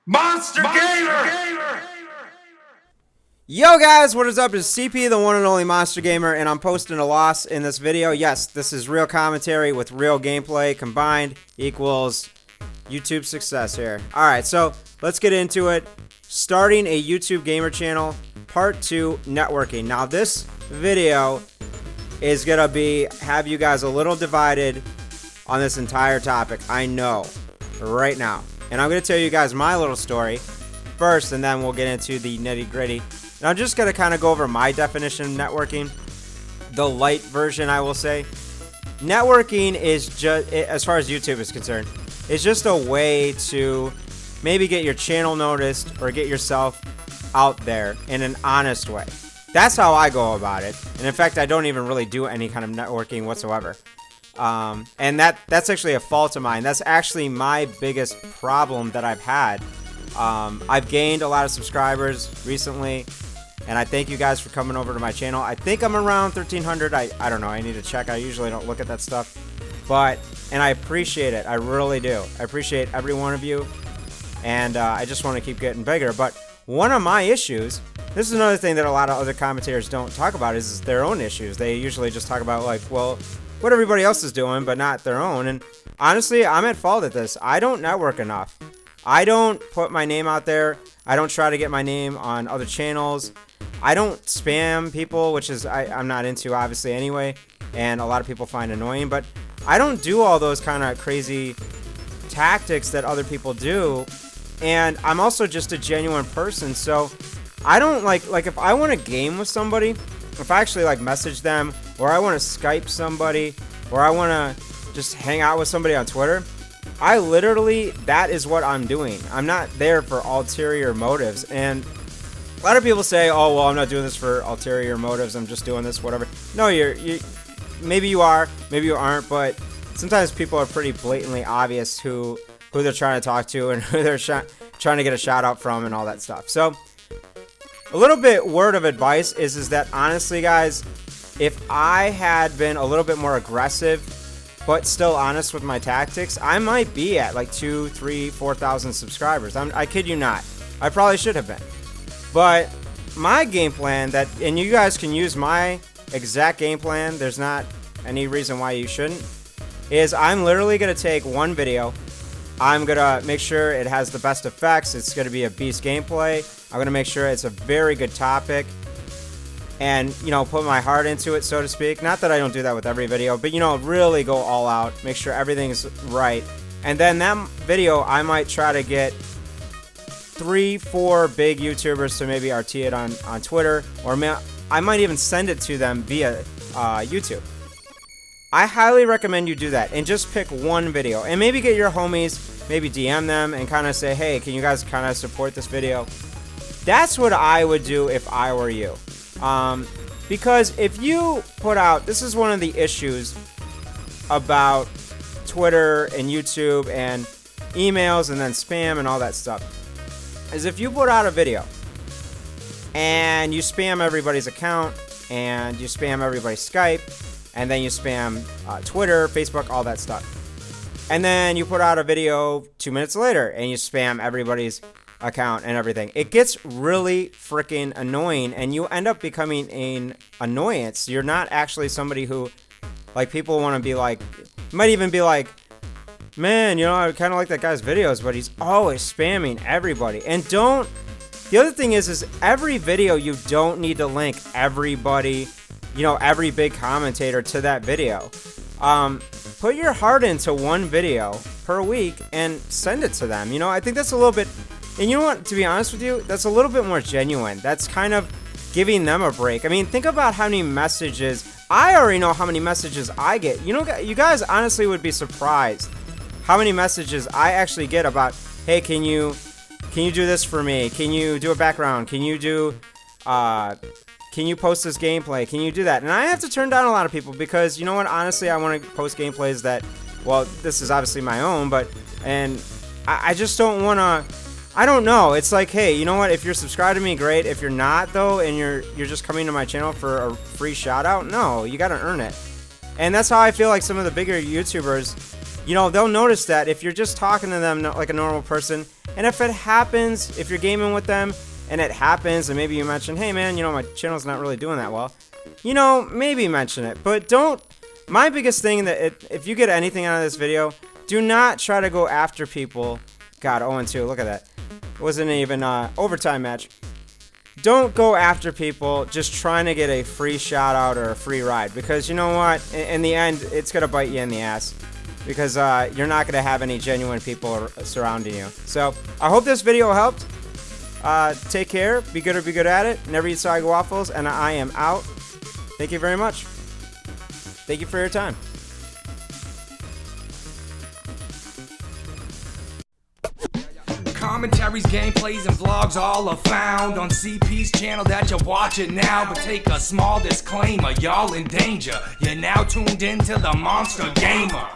Monster Gamer! Yo guys, what is up? It's CP, the one and only Monster Gamer, and I'm posting a loss in this video. Yes, this is real commentary with real gameplay combined equals YouTube success here. Alright, so let's get into it. Starting a YouTube gamer channel, part 2, networking. Now this video is gonna have you guys a little divided on this entire topic. I know, right now. And I'm gonna tell you guys my little story first, and then we'll get into the nitty gritty. And I'm just going to kind of go over my definition of networking, the light version, I will say. Networking is just, as far as YouTube is concerned, it's just a way to maybe get your channel noticed or get yourself out there in an honest way. That's how I go about it. And in fact, I don't even really do any kind of networking whatsoever. And that's actually a fault of mine. That's actually my biggest problem that I've had. I've gained a lot of subscribers recently, and I thank you guys for coming over to my channel. I think I'm around 1,300. I don't know. I need to check. I usually don't look at that stuff. And I appreciate it. I really do. I appreciate every one of you, and I just want to keep getting bigger. But one of my issues, this is another thing that a lot of other commentators don't talk about, is their own issues. They usually just talk about, like, well, what everybody else is doing, but not their own. And honestly, I'm at fault at this. I don't network enough. I don't put my name out there. I don't try to get my name on other channels. I don't spam people, which is I'm not into, obviously, anyway, and a lot of people find annoying. But I don't do all those kind of crazy tactics that other people do. And I'm also just a genuine person, so I don't like if I want to game with somebody, if I actually like message them, or I want to Skype somebody, or I want to just hang out with somebody on Twitter, I literally, that is what I'm doing. I'm not there for ulterior motives. And a lot of people say, oh, well, I'm not doing this for ulterior motives. I'm just doing this, whatever. No, maybe you are, maybe you aren't, but sometimes people are pretty blatantly obvious who they're trying to talk to and who they're trying to get a shout out from and all that stuff. So a little bit word of advice is that honestly, guys, if I had been a little bit more aggressive but still honest with my tactics, I might be at like 2,000, 3,000, 4,000 subscribers. I kid you not. I probably should have been. But my game plan, and you guys can use my exact game plan, there's not any reason why you shouldn't, is I'm literally going to take one video. I'm going to make sure it has the best effects. It's going to be a beast gameplay. I'm going to make sure it's a very good topic. And, you know, put my heart into it, so to speak. Not that I don't do that with every video, but, you know, really go all out. Make sure everything's right. And then that video, I might try to get 3, 4 big YouTubers to maybe RT it on Twitter. Or I might even send it to them via YouTube. I highly recommend you do that. And just pick one video. And maybe get your homies, maybe DM them and kind of say, hey, can you guys kind of support this video? That's what I would do if I were you. Because if you put out, this is one of the issues about Twitter and YouTube and emails and then spam and all that stuff, is if you put out a video and you spam everybody's account and you spam everybody's Skype and then you spam Twitter, Facebook, all that stuff, and then you put out a video 2 minutes later and you spam everybody's account and everything, it gets really freaking annoying and you end up becoming an annoyance. You're not actually somebody who, like, people want to be like, might even be like, man, you know, I kind of like that guy's videos, but he's always spamming everybody. And the other thing is every video, you don't need to link everybody, you know, every big commentator to that video. Put your heart into one video per week and send it to them. You know, I think that's a little bit. And you know what, to be honest with you, that's a little bit more genuine. That's kind of giving them a break. I mean, think about how many messages, I already know how many messages I get. You know, you guys honestly would be surprised how many messages I actually get about, hey, can you do this for me? Can you do a background? Can you post this gameplay? Can you do that? And I have to turn down a lot of people because, you know what, honestly, I want to post gameplays that, well, this is obviously my own, and I just don't want to. I don't know. It's like, hey, you know what? If you're subscribed to me, great. If you're not, though, and you're just coming to my channel for a free shout out, no, you got to earn it. And that's how I feel like some of the bigger YouTubers you know, they'll notice that if you're just talking to them like a normal person, and if it happens, if you're gaming with them, and it happens, and maybe you mention, hey man, you know, my channel's not really doing that well, you know, maybe mention it, but don't. My biggest thing that if you get anything out of this video, do not try to go after people. God, 0-2, look at that. It wasn't even overtime match. Don't go after people just trying to get a free shout out or a free ride, because you know what, in the end it's gonna bite you in the ass, because you're not gonna have any genuine people surrounding you. So I hope this video helped. Take care, be good or be good at it, never eat soggy waffles, and I am out. Thank you very much. Thank you for your time. Commentaries, gameplays, and vlogs all are found on CP's channel that you're watching now. But take a small disclaimer, y'all in danger. You're now tuned into the Monster Gamer.